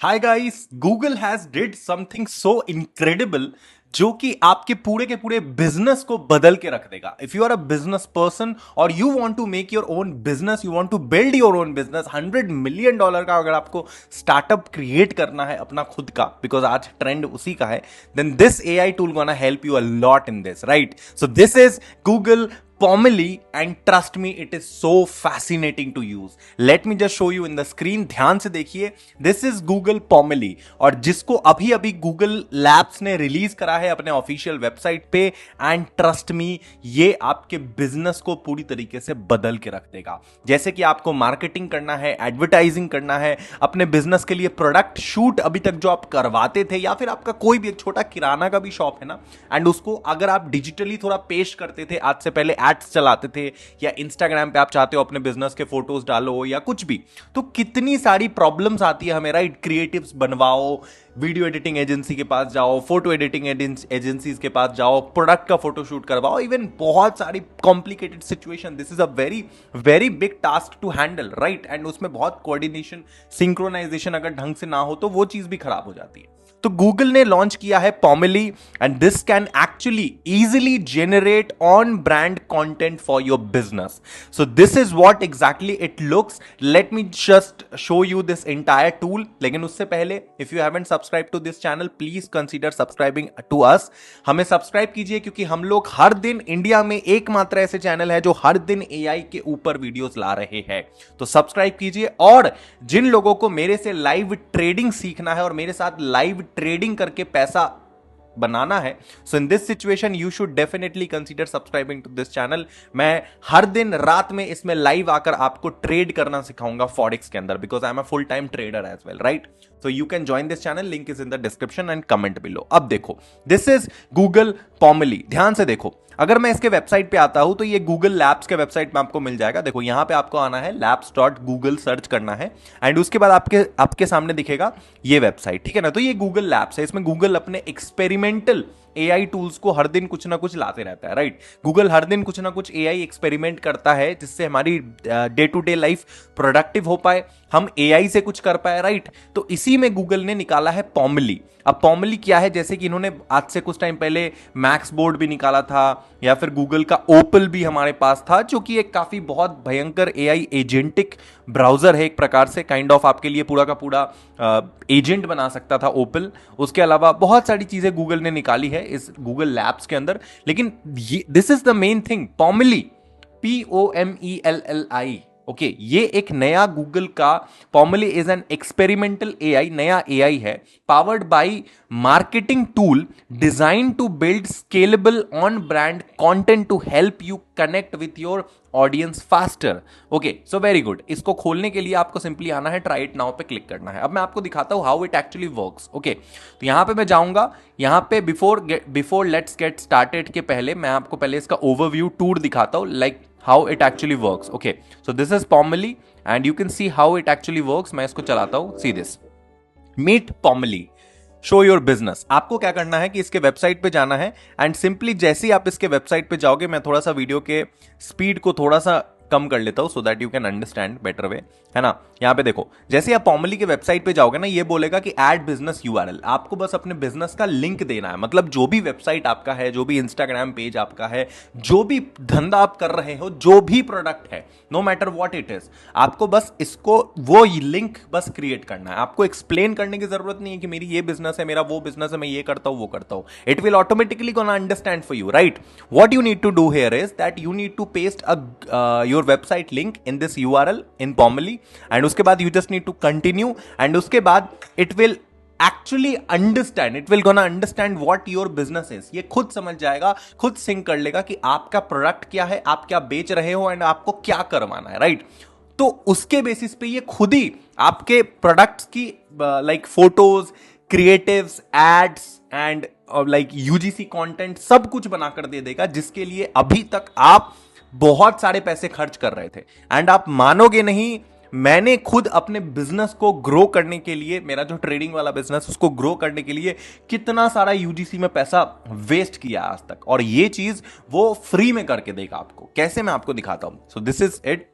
Hi guys, Google has did something so incredible जो कि आपके पूरे के पूरे बिजनेस को बदल के रख देगा। If you are a business person और you want to make your own business, you want to build your own business, $100 million का अगर आपको स्टार्टअप क्रिएट करना है अपना खुद का, बिकॉज आज ट्रेंड उसी का है, then this AI tool gonna help you a lot in this, right? So this is Google Pomely, and trust me, it is so fascinating to use. Let me just show you in the screen. ध्यान से देखिए, this is Google Pomely, और जिसको अभी अभी Google Labs ने release करा है अपने ऑफिशियल वेबसाइट पे। एंड ट्रस्ट मी, ये आपके बिजनेस को पूरी तरीके से बदल के रख देगा। जैसे कि आपको मार्केटिंग करना है, एडवर्टाइजिंग करना है, अपने बिजनेस के लिए प्रोडक्ट शूट अभी तक जो आप करवाते थे, या फिर आपका कोई भी एक छोटा किराना का भी शॉप है ना, एंड उसको अगर आप डिजिटली थोड़ा पेश करते थे, आज से पहले एड्स चलाते थे, या इंस्टाग्राम पे आप चाहते हो अपने बिजनेस के फोटोज डालो या कुछ भी, तो कितनी सारी प्रॉब्लम्स आती है हमें, राइट? क्रिएटिव्स बनवाओ, वीडियो एडिटिंग एजेंसी के पास जाओ, फोटो एडिटिंग एजेंसीज के पास जाओ, प्रोडक्ट का फोटोशूट करवाओ, इवन बहुत सारी complicated situation. This is a very very big task to handle, right? And उसमें बहुत कोऑर्डिनेशन, सिंक्रोनाइजेशन अगर ढंग से ना हो तो वो चीज भी खराब हो जाती है। तो गूगल ने लॉन्च किया है Pomely, and this can actually easily generate on brand content for your business. So this is what exactly it looks. Let me just show you this entire tool. लेकिन उससे पहले, if you haven't subscribe to this channel, please consider subscribing to us. हमें subscribe कीजिए, क्योंकि हम लोग हर दिन India में एकमात्र ऐसे चैनल है जो हर दिन एआई के ऊपर वीडियोस ला रहे हैं। तो सब्सक्राइब कीजिए। और जिन लोगों को मेरे से लाइव ट्रेडिंग सीखना है और मेरे साथ लाइव ट्रेडिंग करके पैसा बनाना है, so in this situation you should definitely consider subscribing to this channel. मैं हर दिन रात में इसमें लाइव आकर आपको ट्रेड करना सिखाऊंगा फॉरेक्स के अंदर, because I am a full time trader as well, right? So you can join this channel, link is in the description and comment below. अब देखो, this is Google Pomely। ध्यान से देखो, अगर मैं इसके वेबसाइट पे आता हूं तो ये Google Labs के वेबसाइट में आपको मिल जाएगा। देखो, यहां पे आपको आना है, labs.google सर्च करना है, एंड उसके बाद आपके सामने दिखेगा ये वेबसाइट, ठीक है ना? तो ये Google Labs है। इसमें Google अपने एक्सपेरिमेंटल एआई टूल्स को हर दिन कुछ ना कुछ लाते रहता है, राइट? गूगल हर दिन कुछ ना कुछ एआई एक्सपेरिमेंट करता है, जिससे हमारी day to day life productive हो पाए, हम एआई से कुछ कर पाए, राइट? तो इसी में गूगल ने निकाला है Pomely। अब Pomely क्या है? जैसे कि इन्होंने आज से कुछ टाइम पहले मैक्स बोर्ड भी निकाला था, या फिर गूगल का ओपल भी हमारे पास था, जो कि एक काफी बहुत भयंकर एआई एजेंटिक ब्राउजर है, एक प्रकार से काइंड ऑफ आपके लिए पूरा का पूरा एजेंट बना सकता था ओपल। उसके अलावा बहुत सारी चीजें गूगल ने निकाली है इस गूगल लैब्स के अंदर। लेकिन this is the main thing, Pomely, Pomely, okay, ये एक नया गूगल का Pomely is an experimental AI, नया एआई है, powered by marketing tool design to build scalable on brand content to help you connect with your audience faster. Okay, so very good. इसको खोलने के लिए आपको सिंपली आना है, ट्राई इट नाउ पे क्लिक करना है। अब मैं आपको दिखाता हूं how it actually works. Okay, तो यहां पे मैं जाऊंगा, यहां पे बिफोर लेट्स गेट स्टार्टेड के पहले मैं आपको पहले इसका ओवरव्यू टूर दिखाता हूं, like how it actually works. Okay, so this is Pomely and you can see how it actually works. मैं इसको चलाता हूं, see this, meet Pomely, show your business. आपको क्या करना है कि इसके वेबसाइट पे जाना है, एंड सिंपली जैसे ही आप इसके वेबसाइट पे जाओगे, मैं थोड़ा सा वीडियो के स्पीड को थोड़ा सा कम कर लेता हूं so that you can understand better way, है ना? यहां पे देखो, जैसे आप Pomely के वेबसाइट पे जाओगे ना, ये बोलेगा कि ऐड बिजनेस यूआरएल। आपको बस अपने बिजनेस का लिंक देना है, मतलब जो भी वेबसाइट आपका है, जो भी इंस्टाग्राम पेज आपका है, जो भी धंधा आप कर रहे हो, जो भी प्रोडक्ट है, no matter what it is, आपको बस इसको वो लिंक बस क्रिएट करना है। आपको एक्सप्लेन करने की जरूरत नहीं है कि मेरी ये बिजनेस है, मेरा वो बिजनेस है, मैं ये करता हूं, वो करता हूं। It will automatically gonna understand for you, right? What you need to do here is that you need to paste your website link in this URL in Pomely, and उसके बाद you just need to continue, and उसके बाद it will actually understand, it will gonna understand what your business is. ये खुद समझ जाएगा, खुद sink कर लेगा कि आपका प्रोडक्ट क्या है, आप क्या बेच रहे हो, एंड आपको क्या करवाना है, राइट? तो उसके बेसिस पे ये खुद ही आपके प्रोडक्ट्स की like photos, creatives, ads and like UGC content सब कुछ बनाकर दे देगा, जिसके लिए अभी तक आप बहुत सारे पैसे खर्च कर रहे थे। एंड आप मानोगे नहीं, मैंने खुद अपने बिजनेस को ग्रो करने के लिए, मेरा जो ट्रेडिंग वाला बिजनेस, उसको ग्रो करने के लिए कितना सारा यूजीसी में पैसा वेस्ट किया आज तक, और ये चीज वो फ्री में करके देगा आपको। कैसे, मैं आपको दिखाता हूं। सो दिस इज इट।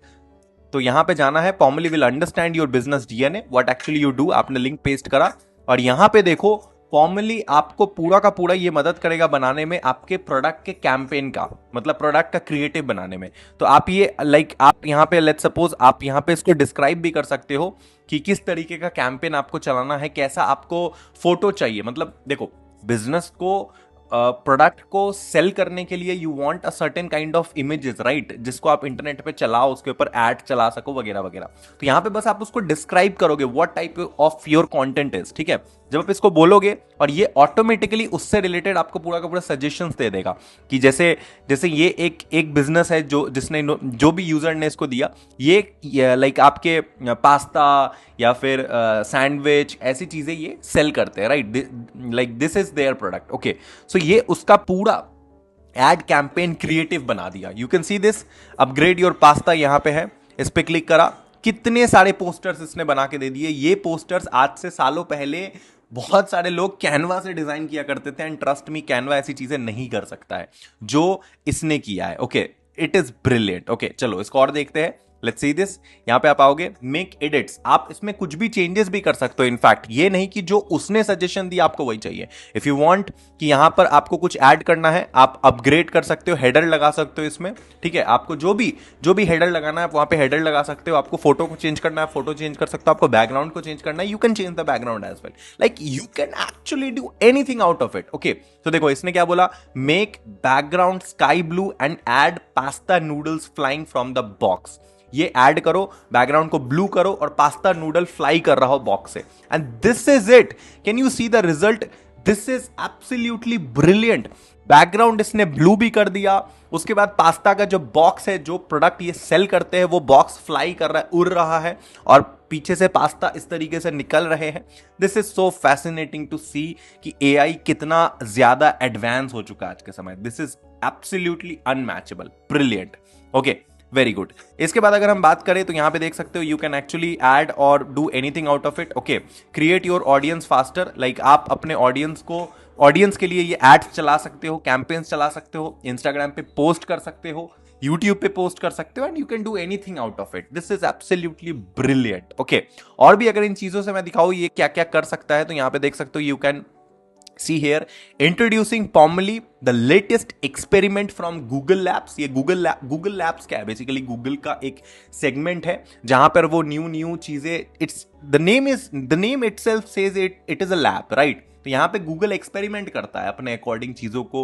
तो यहां पे जाना है, Pomily will understand your business DNA, what actually you do, आपने लिंक पेस्ट करा और यहां पे देखो Pomily आपको पूरा का पूरा ये मदद करेगा बनाने में आपके प्रोडक्ट के कैंपेन का, मतलब प्रोडक्ट का क्रिएटिव बनाने में। तो आप ये आप यहाँ पे लेट्स सपोज आप यहाँ पे इसको डिस्क्राइब भी कर सकते हो कि किस तरीके का कैंपेन आपको चलाना है, कैसा आपको फोटो चाहिए। मतलब देखो, बिजनेस को प्रोडक्ट को सेल करने के लिए you want a certain kind of images, right, जिसको आप इंटरनेट पे चलाओ, उसके ऊपर ऐड चला सको वगैरह वगैरह। तो यहां पे बस आप उसको डिस्क्राइब करोगे what type of your content is, ठीक है। जब आप इसको बोलोगे और ये ऑटोमेटिकली उससे रिलेटेड आपको पूरा का पूरा सजेशंस दे देगा कि जैसे जैसे ये एक बिजनेस है जो जिसने जो भी यूजर ने इसको दिया, ये लाइक आपके पास्ता या फिर सैंडविच ऐसी चीजें ये सेल करते हैं, right, like this is their product, okay. So ये उसका पूरा एड कैंपेन क्रिएटिव बना दिया। You can see this, upgrade your pasta यहां पे है, इस पे क्लिक करा, कितने सारे पोस्टर्स इसने बना के दे दिए। ये पोस्टर्स आज से सालों पहले बहुत सारे लोग कैनवा से डिजाइन किया करते थे, एंड ट्रस्ट मी कैनवा ऐसी चीजें नहीं कर सकता है जो इसने किया है, okay. It is brilliant, okay. चलो इसको और देखते हैं, लेट्स सी दिस। यहां पे आप आओगे, मेक एडिट्स, आप इसमें कुछ भी चेंजेस भी कर सकते हो। इनफैक्ट ये नहीं कि जो उसने सजेशन दिया आपको वही चाहिए। इफ यू वांट कि यहां पर आपको कुछ ऐड करना है, आप अपग्रेड कर सकते हो, हेडर लगा सकते हो इसमें, ठीक है। आपको जो भी हेडर लगाना है आप वहां पे हेडर लगा सकते हो। आपको फोटो को चेंज करना है, फोटो चेंज कर सकते हो। आपको बैकग्राउंड को चेंज करना है, you can change the background as well, like you can actually do anything out of it, okay. तो देखो इसने क्या बोला, make background sky blue and add pasta noodles flying from the box. ये add करो, background को blue करो और पास्ता नूडल फ्लाई कर रहा हो बॉक्स से, and this is it. Can you see the result? This is absolutely brilliant. Background इसने ब्लू भी कर दिया, उसके बाद पास्ता का जो बॉक्स है, जो प्रोडक्ट ये सेल करते हैं, वो बॉक्स फ्लाई कर रहा है, उड़ रहा है, और पीछे से पास्ता इस तरीके से निकल रहे हैं। This is so fascinating to see कि एआई कितना ज्यादा एडवांस हो चुका है आज के समय। This is absolutely unmatchable, brilliant, okay, very good. इसके बाद अगर हम बात करें तो यहां पे देख सकते हो, यू कैन एक्चुअली ऐड और do anything out of it, okay. Create your audience faster, like आप अपने ऑडियंस के लिए ये एड्स चला सकते हो, कैंपेन्स चला सकते हो, इंस्टाग्राम पे पोस्ट कर सकते हो, यूट्यूब पे पोस्ट कर सकते हो, and you can do anything out of it. This is absolutely brilliant, okay. और भी अगर इन चीजों से मैं दिखाऊं ये क्या क्या कर सकता है, तो यहां पे देख सकते हो, you can see here introducing Pomily, the latest experiment from Google Labs। ये Google Labs क्या है? बेसिकली Google का एक सेगमेंट है जहां पर वो न्यू चीजें, it's the name itself says it is a lab, right? तो यहां पे Google एक्सपेरिमेंट करता है अपने अकॉर्डिंग चीजों को,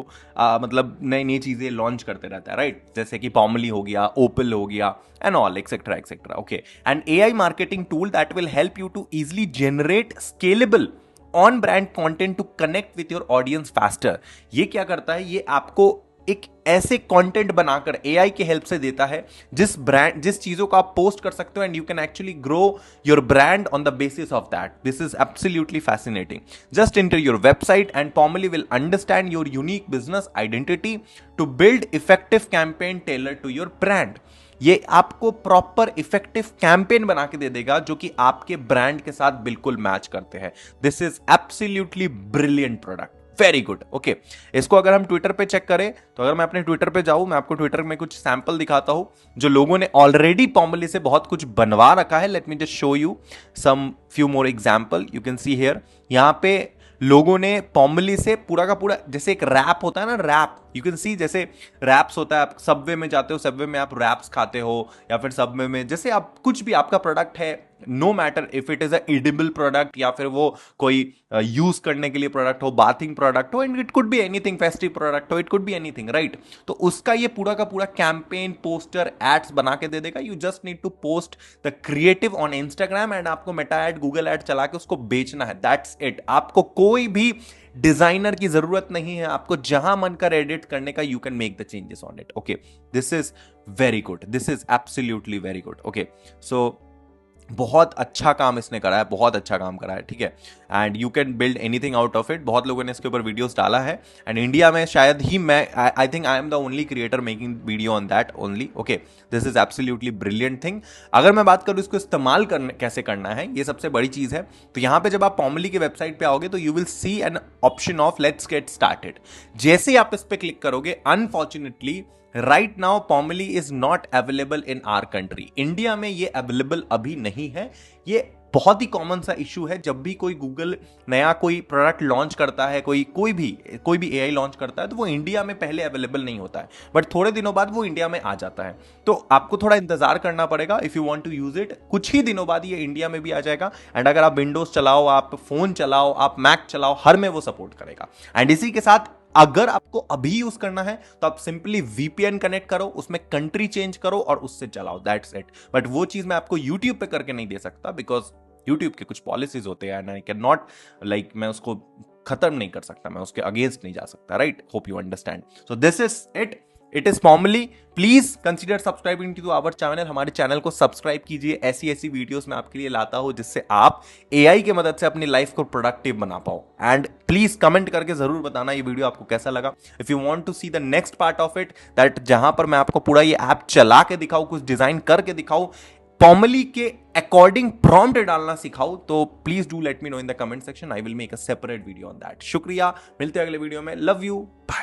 मतलब नई चीजें लॉन्च करते रहता है, राइट? जैसे कि Pomily हो गया, Opal हो गया, and all etcetera etcetera, okay. And AI marketing tool that will help you to easily generate scalable on brand content to connect with your audience faster. ये क्या करता है, ये आपको एक ऐसे कंटेंट बनाकर एआई के हेल्प से देता है जिस चीजों को आप पोस्ट कर सकते हो, and you can actually grow your brand on the basis of that. This is absolutely fascinating. Just enter your website and Pomily will understand your unique business identity to build effective campaign tailor to your brand. ये आपको proper effective campaign बना के दे देगा जो कि आपके brand के साथ बिल्कुल मैच करते हैं। This is absolutely brilliant product, very good, okay. इसको अगर हम ट्विटर पे चेक करें, तो अगर मैं अपने ट्विटर पे जाऊं, मैं आपको ट्विटर में कुछ सैंपल दिखाता हूं जो लोगों ने ऑलरेडी Pomily से बहुत कुछ बनवा रखा है। Let me just show you some few more example. You can see here, यहां पे लोगों ने Pomily से पूरा का पूरा, जैसे एक रैप होता है ना, रैप, यू कैन सी, जैसे रैप्स होता है, आप सबवे में जाते हो, सबवे में आप रैप्स खाते हो, या फिर सबवे में जैसे आप कुछ भी आपका प्रोडक्ट है, no matter if it is a edible product या फिर वो कोई यूज करने के लिए प्रोडक्ट हो, बाथिंग प्रोडक्ट हो, and it could be anything, festive product हो, it could be anything, right? तो उसका ये पूरा का पूरा कैंपेन, पोस्टर, एड्स बना के दे देगा। You just need to post the creative on Instagram, and आपको मेटा एड, गूगल एड चला के उसको बेचना है, दैट्स इट। आपको कोई भी डिजाइनर की जरूरत नहीं है, आपको जहां मन कर एडिट करने का, you can make the changes on it, okay. This is very good, this is absolutely very good, okay. So बहुत अच्छा काम इसने करा है, बहुत अच्छा काम करा है, ठीक है। And you can build anything out of it. बहुत लोगों ने इसके ऊपर वीडियोस डाला है, एंड इंडिया में शायद ही मैं, I think I am the only creator making video on that only, okay. This is absolutely brilliant thing. अगर मैं बात करूँ इसको इस्तेमाल कैसे करना है, ये सबसे बड़ी चीज है। तो यहाँ पे जब आप Pomily की वेबसाइट पे आओगे तो you will see an option of let's get started. जैसे ही आप इस पे क्लिक करोगे, unfortunately right now Pomelli is not available in our country. India में ये अवेलेबल अभी नहीं है। ये बहुत ही कॉमन सा इशू है, जब भी कोई गूगल नया कोई प्रोडक्ट लॉन्च करता है, कोई भी एआई लॉन्च करता है, तो वो इंडिया में पहले अवेलेबल नहीं होता है, बट थोड़े दिनों बाद वो इंडिया में आ जाता है। तो आपको थोड़ा इंतजार करना पड़ेगा if you want to use it. कुछ ही दिनों बाद ये इंडिया में भी आ जाएगा। एंड अगर आप विंडोज चलाओ, आप फोन चलाओ, आप मैक चलाओ, हर में वो सपोर्ट करेगा। एंड इसी के साथ अगर आपको अभी यूज करना है तो आप सिंपली वीपीएन कनेक्ट करो, उसमें कंट्री चेंज करो और उससे चलाओ, दैट्स इट। बट वो चीज मैं आपको यूट्यूब पे करके नहीं दे सकता, बिकॉज यूट्यूब के कुछ पॉलिसीज होते हैं and I can not like, मैं उसको खत्म नहीं कर सकता, मैं उसके अगेंस्ट नहीं जा सकता, right? Hope you understand. So this is it is formally. Please consider subscribing to our channel. हमारे चैनल को सब्सक्राइब कीजिए, ऐसी ऐसी वीडियोस मैं आपके लिए लाता हूं जिससे आप एआई की मदद से अपनी लाइफ को प्रोडक्टिव बना पाओ। एंड प्लीज कमेंट करके जरूर बताना ये वीडियो आपको कैसा लगा। If you want to see the next part of it, that जहां पर मैं आपको पूरा ये ऐप चला के दिखाऊं, कुछ डिजाइन करके दिखाऊं, पॉमली के अकॉर्डिंग प्रॉम्प्ट डालना सिखाओ, तो please do let me know in the comment section. I will make a separate video on that. शुक्रिया, मिलते हैं अगले वीडियो में। Love you, bye.